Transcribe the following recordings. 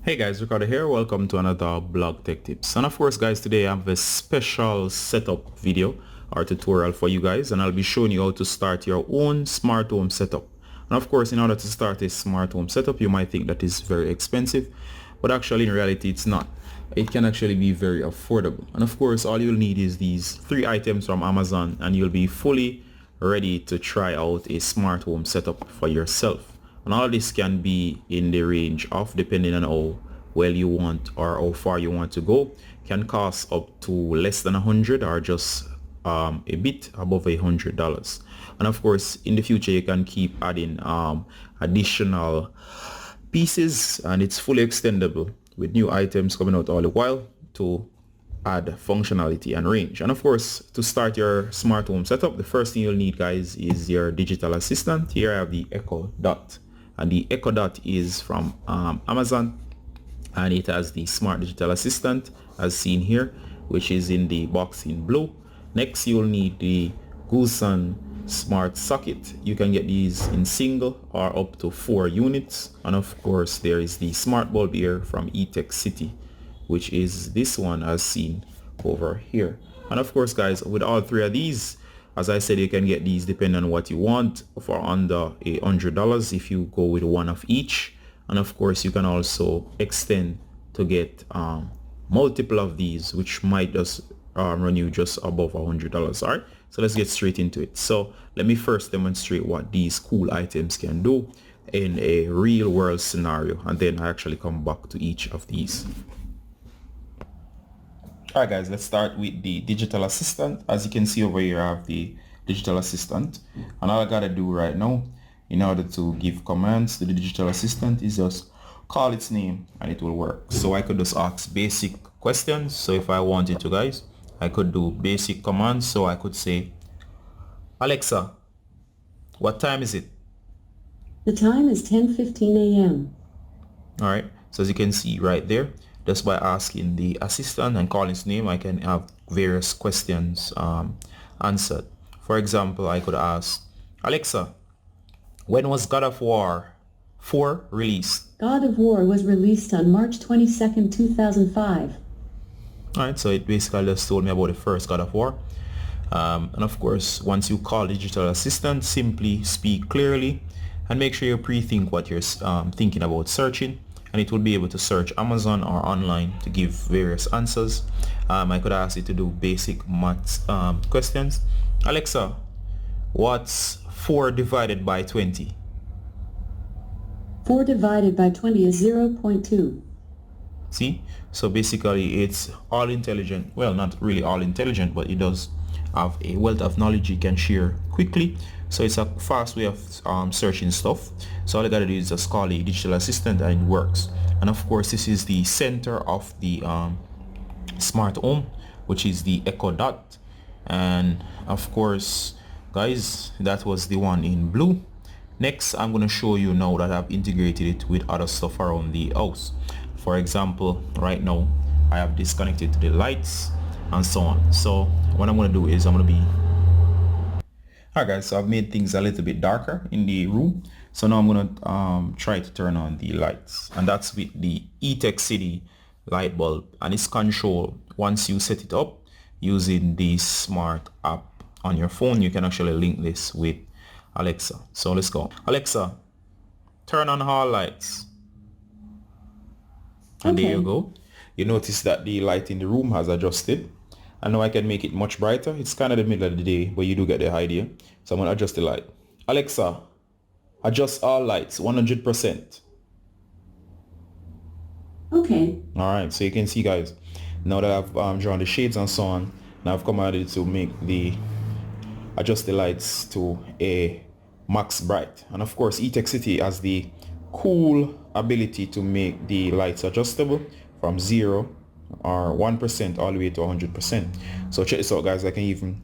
Hey guys, Ricardo here. Welcome to another Blog Tech Tips. And of course guys, today I have a special setup video or tutorial for you guys, and I'll be showing you how to start your own smart home setup. And of course, in order to start a smart home setup, you might think that is very expensive, but actually in reality it's not. It can actually be very affordable. And of course, all you'll need is these 3 items from Amazon and you'll be fully ready to try out a smart home setup for yourself. And all of this can be in the range of, depending on how well you want or how far you want to go, can cost up to less than 100 or just a bit above $100. And of course, in the future you can keep adding additional pieces, and it's fully extendable with new items coming out all the while to add functionality and range. And of course, to start your smart home setup, the first thing you'll need, guys, is your digital assistant. Here I have the Echo Dot, and the Echo Dot is from Amazon, and it has the smart digital assistant as seen here, which is in the box in blue. Next, you'll need the Gooson smart socket. You can get these in single or up to 4 units. And of course, there is the smart bulb here from eTech City, which is this one as seen over here. And of course guys, with all 3 of these, as I said, you can get these depending on what you want for under $100 if you go with one of each. And of course you can also extend to get multiple of these, which might just run you just above $100. All right, so let's get straight into it. So let me first demonstrate what these cool items can do in a real world scenario, and then I actually come back to each of these. Alright guys, let's start with the digital assistant. As you can see over here, I have the digital assistant, and all I gotta do right now in order to give commands to the digital assistant is just call its name and it will work. So I could just ask basic questions. So if I wanted to, guys, I could do basic commands. So I could say, Alexa, what time is it? The time is 10:15 a.m. Alright, so as you can see right there, just by asking the assistant and calling its name, I can have various questions answered. For example, I could ask, Alexa, when was God of War 4 released? God of War was released on March 22nd, 2005. Alright, so it basically just told me about the first God of War. And of course, once you call digital assistant, simply speak clearly and make sure you pre-think what you're thinking about searching, and it will be able to search Amazon or online to give various answers. I could ask it to do basic maths questions. Alexa, what's 4 divided by 20? 4 divided by 20 is 0.2. See? So basically it's all intelligent. Well, not really all intelligent, but it does have a wealth of knowledge it can share quickly. So it's a fast way of searching stuff. So all I gotta do is just call a digital assistant and it works. And of course, this is the center of the smart home, which is the Echo Dot. And of course, guys, that was the one in blue. Next, I'm gonna show you now that I've integrated it with other stuff around the house. For example, right now I have disconnected to the lights and so on. So what I'm gonna do is Alright guys, so I've made things a little bit darker in the room. So now I'm gonna try to turn on the lights, and that's with the eTech City light bulb, and it's controlled once you set it up using the smart app on your phone. You can actually link this with Alexa. So let's go. Alexa, turn on all lights. And Okay. there you go. You notice that the light in the room has adjusted. And now I can make it much brighter. It's kind of the middle of the day, but you do get the idea. So I'm going to adjust the light. Alexa, adjust all lights 100%. Okay. Alright, so you can see, guys, now that I've drawn the shades and so on, now I've commanded to adjust the lights to a max bright. And of course, eTech City has the cool ability to make the lights adjustable from 0 or 1% all the way to 100%. So check this out, guys. I can even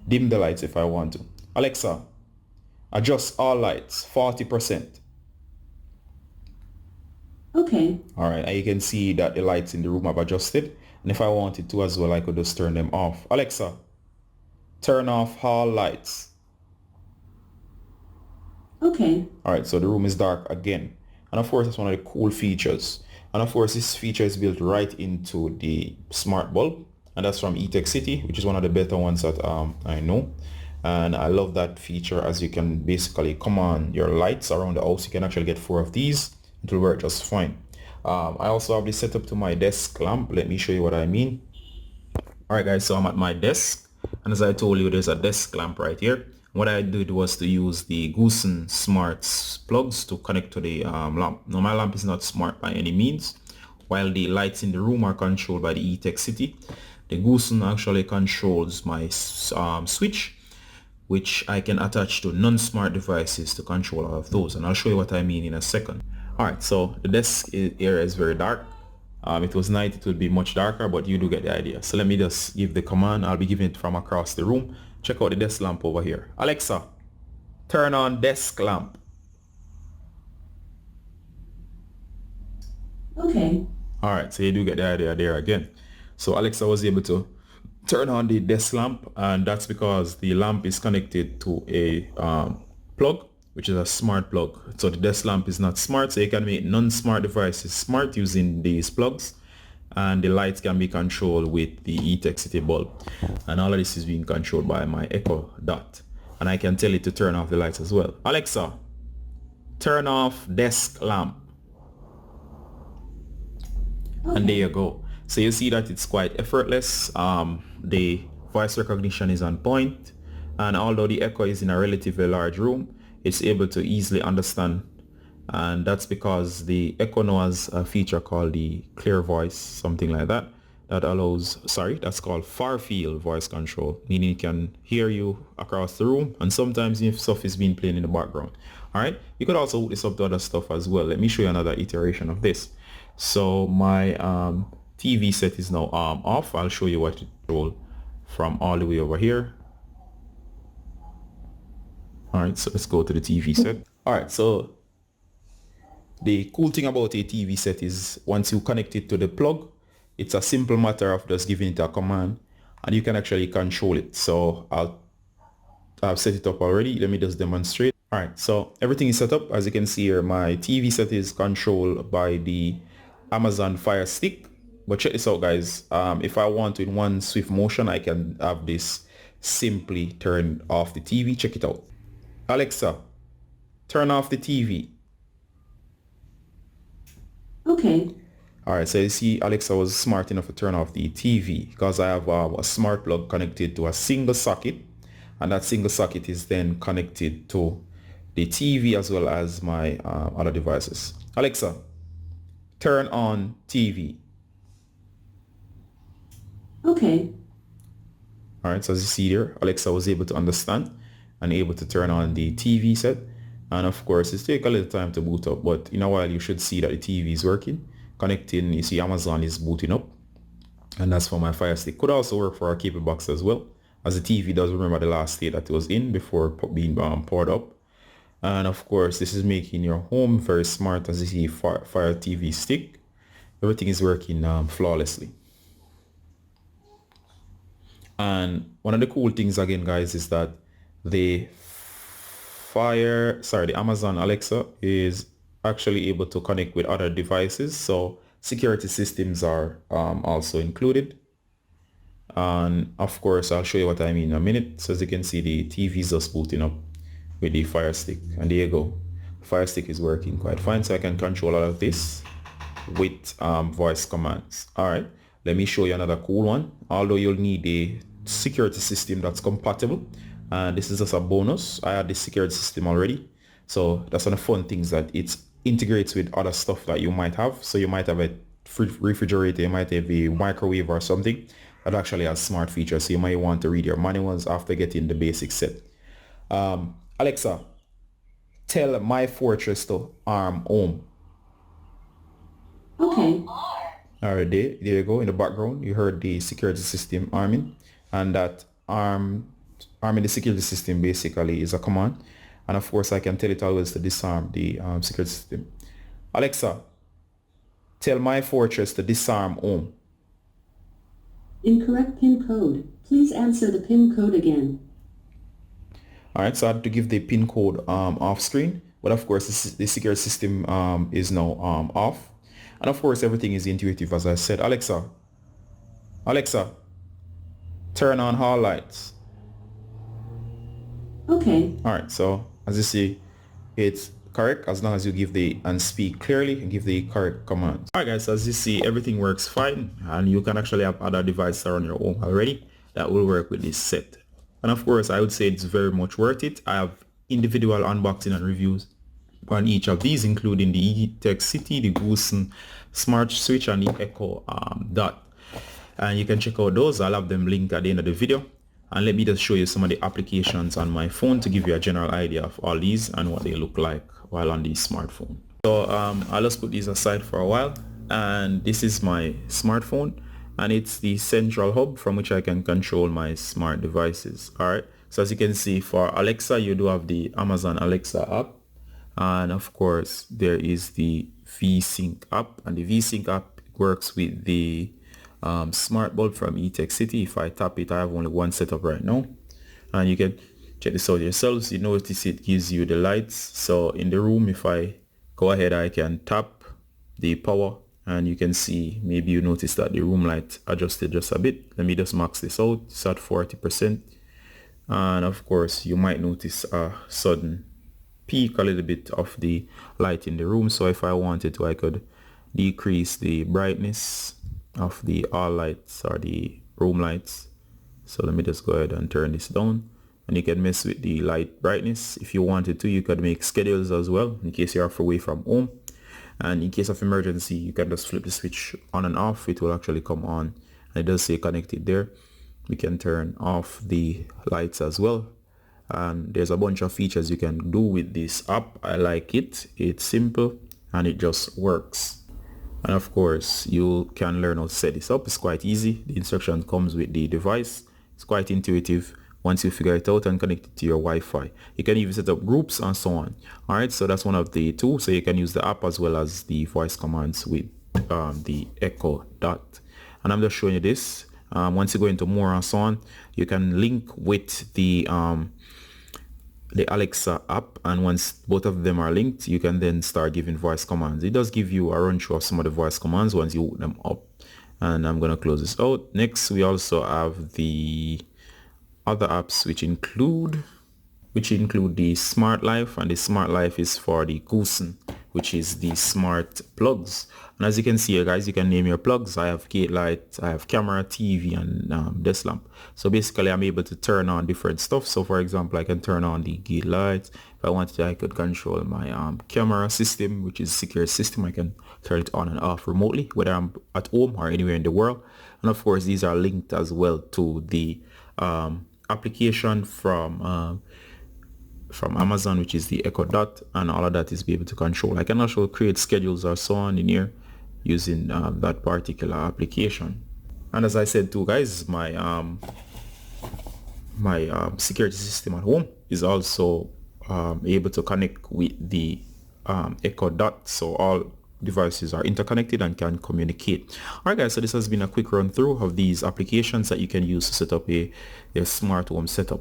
dim the lights if I want to. Alexa, adjust all lights 40%. Okay. Alright, and you can see that the lights in the room have adjusted. And if I wanted to as well, I could just turn them off. Alexa, turn off all lights. Okay. Alright, so the room is dark again. And of course, that's one of the cool features. And of course, this feature is built right into the smart bulb, and that's from eTech City, which is one of the better ones that I know. And I love that feature, as you can basically command your lights around the house. You can actually get 4 of these. It will work just fine. I also have this set up to my desk lamp. Let me show you what I mean. Alright guys, so I'm at my desk, and as I told you, there's a desk lamp right here. What I did was to use the Goosen Smart plugs to connect to the lamp. Now my lamp is not smart by any means. While the lights in the room are controlled by the eTech City, the Goosen actually controls my switch, which I can attach to non-smart devices to control all of those, and I'll show you what I mean in a second. Alright, so the desk area is very dark. It was night, it would be much darker, but you do get the idea. So let me just give the command. I'll be giving it from across the room. Check out the desk lamp over here. Alexa, turn on desk lamp. Okay. Alright, so you do get the idea there again. So Alexa was able to turn on the desk lamp, and that's because the lamp is connected to a plug, which is a smart plug. So the desk lamp is not smart, so you can make non-smart devices smart using these plugs, and the lights can be controlled with the eTech City bulb. And all of this is being controlled by my Echo Dot, and I can tell it to turn off the lights as well. Alexa, turn off desk lamp. Okay. And there you go. So you see that it's quite effortless. The voice recognition is on point, and although the Echo is in a relatively large room, it's able to easily understand, and that's because the Echo now has a feature called the Clear Voice, something like that, that allows, that's called far field voice control, meaning it can hear you across the room, and sometimes if stuff is being played in the background. Alright, you could also hook this up to other stuff as well. Let me show you another iteration of this. So my TV set is now off. I'll show you what it will from all the way over here. Alright, so let's go to the TV set. Alright, so the cool thing about a TV set is once you connect it to the plug, it's a simple matter of just giving it a command, and you can actually control it. So I've set it up already. Let me just demonstrate. Alright, so everything is set up. As you can see here, my TV set is controlled by the Amazon Fire Stick. But check this out, guys. If I want to in one swift motion, I can have this simply turn off the TV. Check it out. Alexa, turn off the TV. Okay. Alright, so you see Alexa was smart enough to turn off the TV because I have a smart plug connected to a single socket, and that single socket is then connected to the TV as well as my other devices. Alexa, turn on TV. Okay. Alright, so as you see here, Alexa was able to understand and able to turn on the TV set. And of course, it takes a little time to boot up, but in a while you should see that the TV is working. Connecting, you see Amazon is booting up. And that's for my Fire Stick. Could also work for our cable box as well, as the TV does remember the last state that it was in before being powered up. And of course, this is making your home very smart. As you see, Fire TV Stick. Everything is working flawlessly. And one of the cool things again, guys, is that the Amazon Alexa is actually able to connect with other devices. So security systems are also included. And of course, I'll show you what I mean in a minute. So as you can see, the TV is just booting up with the Fire Stick. And there you go. The Fire Stick is working quite fine. So I can control all of this with voice commands. All right. Let me show you another cool one. Although you'll need a security system that's compatible. And this is just a bonus. I had this security system already. So that's one of the fun things, that it integrates with other stuff that you might have. So you might have a refrigerator, you might have a microwave or something that actually has smart features. So you might want to read your manuals after getting the basic set. Alexa, tell My Fortress to arm home. Okay. All right, there you go. In the background, you heard the security system arming, and that arming the security system basically is a command. And of course, I can tell it always to disarm the security system. Alexa, tell My Fortress to disarm home. Incorrect PIN code. Please answer the PIN code again. All right, so I had to give the PIN code off screen, but of course the security system is now off. And of course, everything is intuitive, as I said. Alexa, turn on hall lights. Okay. All right, so as you see, it's correct as long as you give the and speak clearly and give the correct commands. All right, guys, as you see, everything works fine, and you can actually have other devices on your home already that will work with this set. And of course, I would say it's very much worth it. I have individual unboxing and reviews on each of these, including the eTech City, the Goosen Smart Switch, and the Echo Dot. And you can check out those. I'll have them linked at the end of the video. And let me just show you some of the applications on my phone to give you a general idea of all these and what they look like while on the smartphone. So I'll just put these aside for a while. And this is my smartphone, and it's the central hub from which I can control my smart devices. All right. So as you can see, for Alexa, you do have the Amazon Alexa app. And of course, there is the VSync app, and the VSync app works with the smart bulb from eTech City. If I tap it, I have only one setup right now, and you can check this out yourselves. You notice it gives you the lights. So in the room, if I go ahead, I can tap the power, and you can see, maybe you notice that the room light adjusted just a bit. Let me just max this out. It's at 40%, and of course you might notice a sudden peak a little bit of the light in the room. So if I wanted to, I could decrease the brightness of the all lights or the room lights. So let me just go ahead and turn this down, and you can mess with the light brightness. If you wanted to, you could make schedules as well in case you're away from home, and in case of emergency, you can just flip the switch on and off. It will actually come on, and it does say connected there. We can turn off the lights as well, and there's a bunch of features you can do with this app. I like it. It's simple and it just works. And of course, you can learn how to set this up. It's quite easy. The instruction comes with the device. It's quite intuitive once you figure it out and connect it to your Wi-Fi. You can even set up groups and so on. All right, so that's one of the tools. So you can use the app as well as the voice commands with the Echo Dot. And I'm just showing you this. Once you go into more and so on, you can link with the Alexa app, and once both of them are linked, you can then start giving voice commands. It does give you a run through of some of the voice commands once you hook them up. And I'm going to close this out. Next, we also have the other apps which include the Smart Life, and the Smart Life is for the Goosen, which is the smart plugs. And as you can see here, guys, you can name your plugs. I have gate light, I have camera, TV, and desk lamp. So basically, I'm able to turn on different stuff. So for example, I can turn on the gate lights. If I wanted to, I could control my camera system, which is a secure system. I can turn it on and off remotely, whether I'm at home or anywhere in the world. And of course, these are linked as well to the application from Amazon, which is the Echo Dot, and all of that is be able to control. I can also create schedules or so on in here using that particular application. And as I said too, guys, my security system at home is also able to connect with the Echo Dot, so all devices are interconnected and can communicate. Alright guys, so this has been a quick run through of these applications that you can use to set up a smart home setup.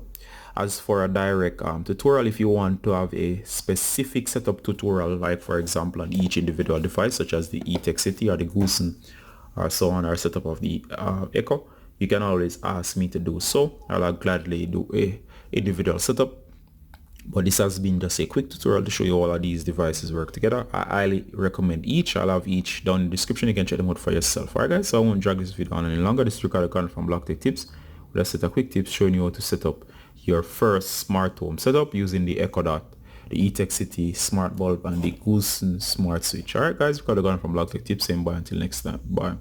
As for a direct tutorial, if you want to have a specific setup tutorial, like for example on each individual device such as the eTech City or the Goosen or so on, or setup of the Echo, you can always ask me to do so. I'll gladly do a individual setup. But this has been just a quick tutorial to show you all of these devices work together. I highly recommend each. I'll have each down in the description. You can check them out for yourself. Alright guys, so I won't drag this video on any longer. This is Ricardo Khan from BlockTech Tips. We'll set a quick tips showing you how to set up your first smart home setup using the Echo Dot, the eTech City smart bulb, and the Goosen smart switch. Alright guys, Ricardo Khan from BlockTech Tips, saying bye until next time. Bye.